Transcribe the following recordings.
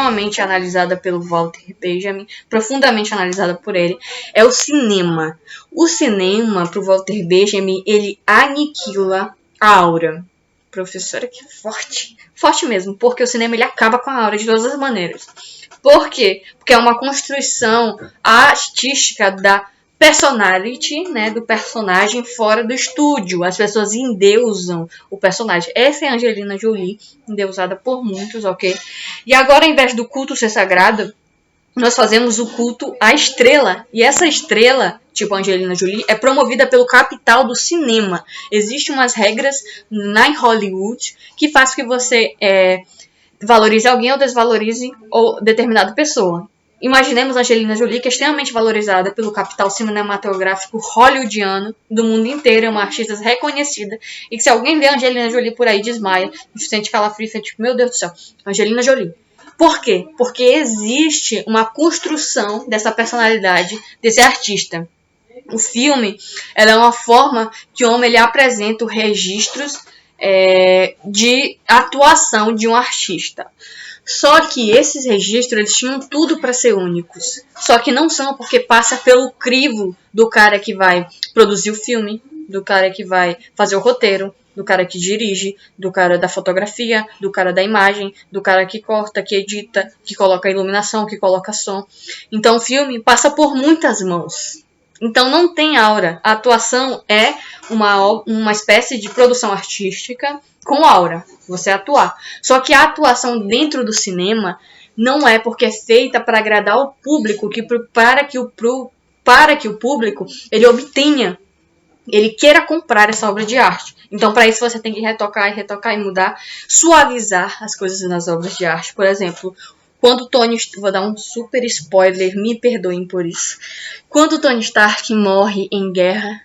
extremamente analisada pelo Walter Benjamin, profundamente analisada por ele, é o cinema. O cinema, pro Walter Benjamin, ele aniquila a aura. Professora, que forte. Forte mesmo, porque o cinema ele acaba com a aura de todas as maneiras. Por quê? Porque é uma construção artística da personality, né, do personagem fora do estúdio. As pessoas endeusam o personagem. Essa é a Angelina Jolie, endeusada por muitos, ok? E agora, ao invés do culto ser sagrado, nós fazemos o culto à estrela. E essa estrela, tipo a Angelina Jolie, é promovida pelo capital do cinema. Existem umas regras em Hollywood que faz que você valorize alguém ou desvalorize ou determinada pessoa. Imaginemos a Angelina Jolie, que é extremamente valorizada pelo capital cinematográfico hollywoodiano do mundo inteiro, é uma artista reconhecida, e que se alguém vê a Angelina Jolie por aí, desmaia, sente calafrio, sente, meu Deus do céu, Angelina Jolie. Por quê? Porque existe uma construção dessa personalidade, desse artista. O filme ela é uma forma que o homem ele apresenta os registros de atuação de um artista. Só que esses registros eles tinham tudo para ser únicos. Só que não são, porque passa pelo crivo do cara que vai produzir o filme, do cara que vai fazer o roteiro, do cara que dirige, do cara da fotografia, do cara da imagem, do cara que corta, que edita, que coloca iluminação, que coloca som. Então o filme passa por muitas mãos. Então não tem aura. A atuação é uma espécie de produção artística com aura. Você atuar. Só que a atuação dentro do cinema não é porque é feita para agradar o público, para que o público ele obtenha, ele queira comprar essa obra de arte. Então, para isso, você tem que retocar e mudar, suavizar as coisas nas obras de arte. Por exemplo, quando Tony... Vou dar um super spoiler, me perdoem por isso. Quando Tony Stark morre em guerra,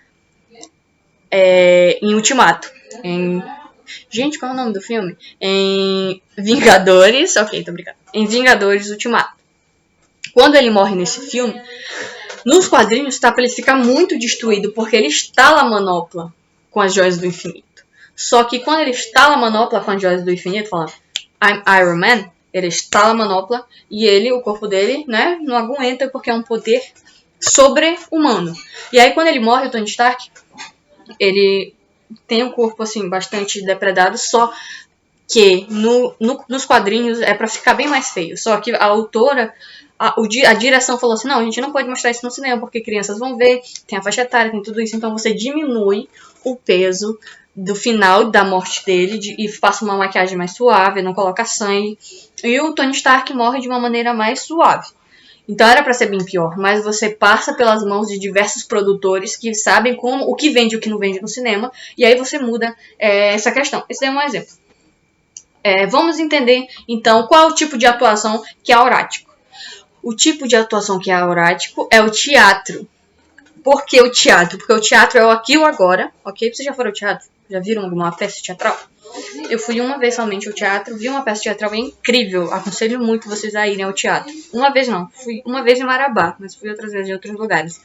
em Ultimato, Gente, qual é o nome do filme? Em Vingadores... Ok, tô brincando. Em Vingadores Ultimato. Quando ele morre nesse filme, nos quadrinhos tá pra ele ficar muito destruído, porque ele estala a manopla com as joias do infinito. Só que quando ele estala a manopla com as joias do infinito, falando I'm Iron Man, ele estala a manopla e o corpo dele, né, não aguenta porque é um poder sobre-humano. E aí quando ele morre, o Tony Stark, ele tem um corpo assim bastante depredado, só que nos quadrinhos é pra ficar bem mais feio. Só que a autora, a direção falou assim, não, a gente não pode mostrar isso no cinema porque crianças vão ver, tem a faixa etária, tem tudo isso, então você diminui o peso do final da morte dele e passa uma maquiagem mais suave, não coloca sangue, e o Tony Stark morre de uma maneira mais suave. Então era para ser bem pior, mas você passa pelas mãos de diversos produtores que sabem o que vende e o que não vende no cinema, e aí você muda essa questão. Esse é um exemplo. Vamos entender, então, qual é o tipo de atuação que é aurático. O tipo de atuação que é aurático é o teatro. Por que o teatro? Porque o teatro é o aqui e o agora, ok? Vocês já foram ao teatro? Já viram alguma peça teatral? Eu fui uma vez somente ao teatro, vi uma peça teatral incrível. Aconselho muito vocês a irem ao teatro. Uma vez não, fui uma vez em Marabá, mas fui outras vezes em outros lugares.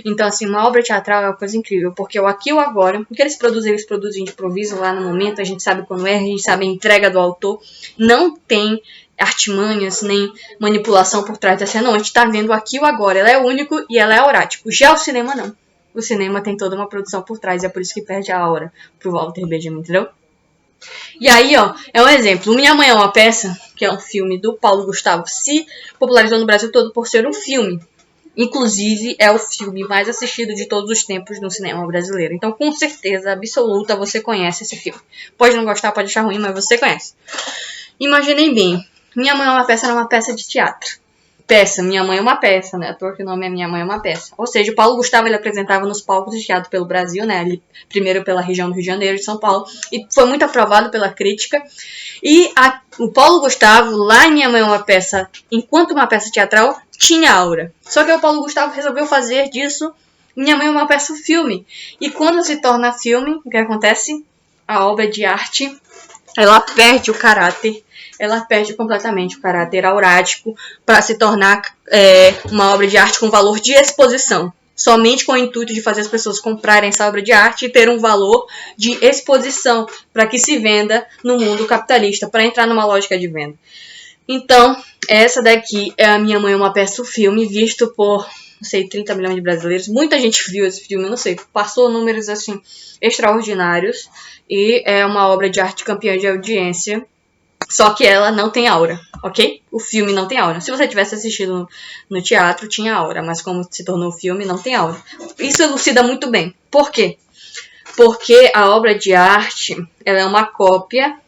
Então, assim, uma obra teatral é uma coisa incrível, porque o aqui e o agora, o que eles produzem de improviso lá no momento, a gente sabe quando a gente sabe a entrega do autor, não tem artimanhas, nem manipulação por trás da cena, não. A gente tá vendo aqui e o agora, ela é único e ela é aurático. Já o cinema, não. O cinema tem toda uma produção por trás, e é por isso que perde a aura pro Walter Benjamin, entendeu? E aí, ó, é um exemplo. Minha Mãe é uma Peça, que é um filme do Paulo Gustavo, se popularizou no Brasil todo por ser um filme. Inclusive, é o filme mais assistido de todos os tempos no cinema brasileiro. Então, com certeza absoluta, você conhece esse filme. Pode não gostar, pode achar ruim, mas você conhece. Imaginei bem. Minha Mãe é uma Peça era uma peça de teatro. Minha Mãe é uma Peça, né? Ator que o nome é Minha Mãe é uma Peça. Ou seja, o Paulo Gustavo ele apresentava nos palcos de teatro pelo Brasil, né? Ele, primeiro pela região do Rio de Janeiro e São Paulo. E foi muito aprovado pela crítica. E o Paulo Gustavo, lá em Minha Mãe é uma Peça, enquanto uma peça teatral, tinha aura. Só que o Paulo Gustavo resolveu fazer disso Minha Mãe é uma Peça filme. E quando se torna filme, o que acontece? A obra de arte, ela perde o caráter. Ela perde completamente o caráter aurático para se tornar uma obra de arte com valor de exposição. Somente com o intuito de fazer as pessoas comprarem essa obra de arte e ter um valor de exposição para que se venda no mundo capitalista, para entrar numa lógica de venda. Então, essa daqui é A Minha Mãe é uma Peça, o filme, visto por, não sei, 30 milhões de brasileiros. Muita gente viu esse filme, não sei, passou números, assim, extraordinários. E é uma obra de arte campeã de audiência. Só que ela não tem aura, ok? O filme não tem aura. Se você tivesse assistido no teatro, tinha aura. Mas como se tornou filme, não tem aura. Isso elucida muito bem. Por quê? Porque a obra de arte, ela é uma cópia,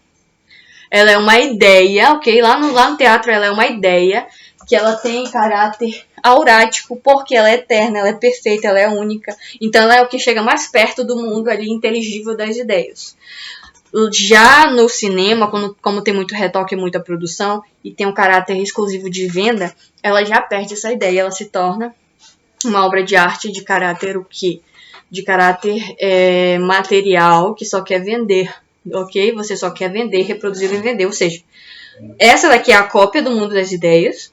ela é uma ideia, ok? Lá no teatro ela é uma ideia que ela tem caráter aurático, porque ela é eterna, ela é perfeita, ela é única. Então ela é o que chega mais perto do mundo ali inteligível das ideias. Já no cinema, como tem muito retoque e muita produção, e tem um caráter exclusivo de venda, ela já perde essa ideia, ela se torna uma obra de arte de caráter o quê? De caráter material, que só quer vender, ok? Você só quer vender, reproduzir e vender. Ou seja, essa daqui é a cópia do mundo das ideias,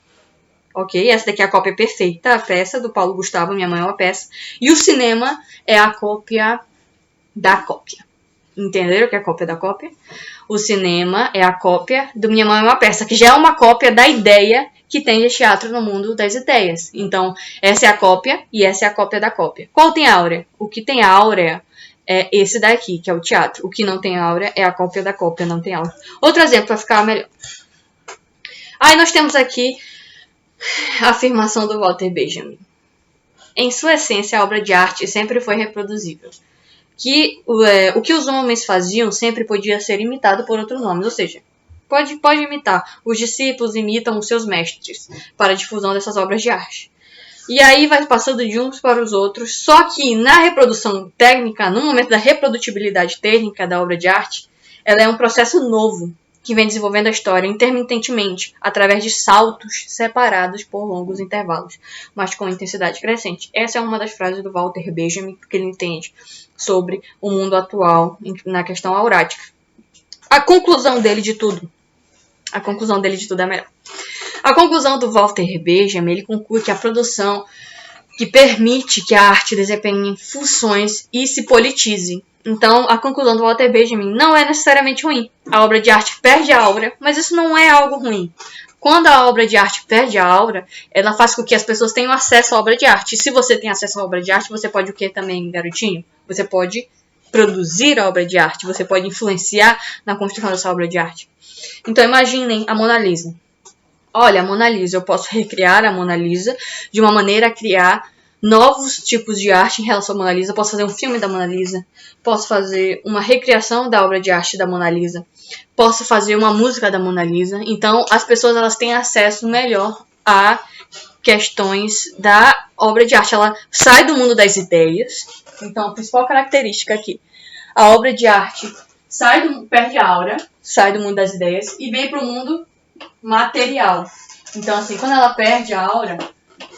ok? Essa daqui é a cópia perfeita, a peça do Paulo Gustavo, Minha Mãe é uma Peça. E o cinema é a cópia da cópia. Entenderam o que é a cópia da cópia? O cinema é a cópia do Minha Mãe é uma Peça, que já é uma cópia da ideia que tem de teatro no mundo das ideias. Então, essa é a cópia e essa é a cópia da cópia. Qual tem áurea? O que tem áurea é esse daqui, que é o teatro. O que não tem áurea é a cópia da cópia, não tem áurea. Outro exemplo para ficar melhor. Aí nós temos aqui a afirmação do Walter Benjamin. Em sua essência, a obra de arte sempre foi reproduzível. Que o que os homens faziam sempre podia ser imitado por outros nomes, ou seja, pode imitar. Os discípulos imitam os seus mestres para a difusão dessas obras de arte. E aí vai passando de uns para os outros, só que na reprodução técnica, no momento da reprodutibilidade técnica da obra de arte, ela é um processo novo, que vem desenvolvendo a história intermitentemente, através de saltos separados por longos intervalos, mas com intensidade crescente. Essa é uma das frases do Walter Benjamin, que ele entende sobre o mundo atual na questão aurática. A conclusão dele de tudo é melhor. A conclusão do Walter Benjamin, ele conclui que a produção que permite que a arte desempenhe funções e se politize. Então, a conclusão do Walter Benjamin não é necessariamente ruim. A obra de arte perde a aura, mas isso não é algo ruim. Quando a obra de arte perde a aura, ela faz com que as pessoas tenham acesso à obra de arte. E se você tem acesso à obra de arte, você pode o que também, garotinho? Você pode produzir a obra de arte, você pode influenciar na construção dessa obra de arte. Então, imaginem a Mona Lisa. Olha, a Mona Lisa, eu posso recriar a Mona Lisa de uma maneira a criar novos tipos de arte em relação à Mona Lisa. Posso fazer um filme da Mona Lisa, posso fazer uma recriação da obra de arte da Mona Lisa, posso fazer uma música da Mona Lisa. Então, as pessoas elas têm acesso melhor a questões da obra de arte. Ela sai do mundo das ideias. Então, a principal característica aqui, a obra de arte perde a aura, sai do mundo das ideias e vem para o mundo material. Então, assim, quando ela perde a aura,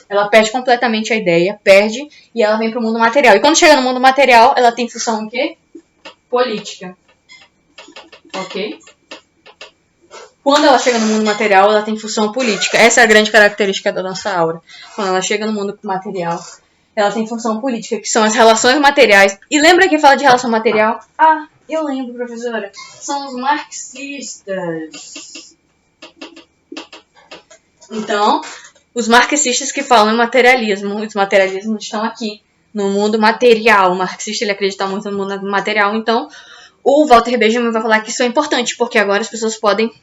ela perde completamente a ideia, e ela vem para o mundo material. E quando chega no mundo material, ela tem função o quê? Política. Ok? Quando ela chega no mundo material, ela tem função política. Essa é a grande característica da nossa aura. Quando ela chega no mundo material, ela tem função política, que são as relações materiais. E lembra que fala de relação material? Ah, eu lembro, professora. São os marxistas. Então, os marxistas que falam em materialismo, os materialismos estão aqui, no mundo material. O marxista ele acredita muito no mundo material, então o Walter Benjamin vai falar que isso é importante, porque agora as pessoas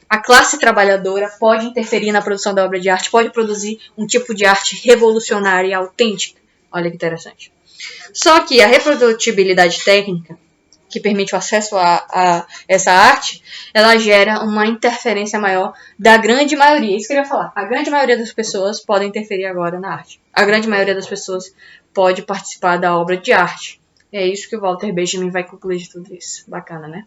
a classe trabalhadora pode interferir na produção da obra de arte, pode produzir um tipo de arte revolucionária e autêntica. Olha que interessante. Só que a reprodutibilidade técnica, que permite o acesso a essa arte, ela gera uma interferência maior da grande maioria. Isso que eu ia falar. A grande maioria das pessoas pode interferir agora na arte. A grande maioria das pessoas pode participar da obra de arte. É isso que o Walter Benjamin vai concluir de tudo isso. Bacana, né?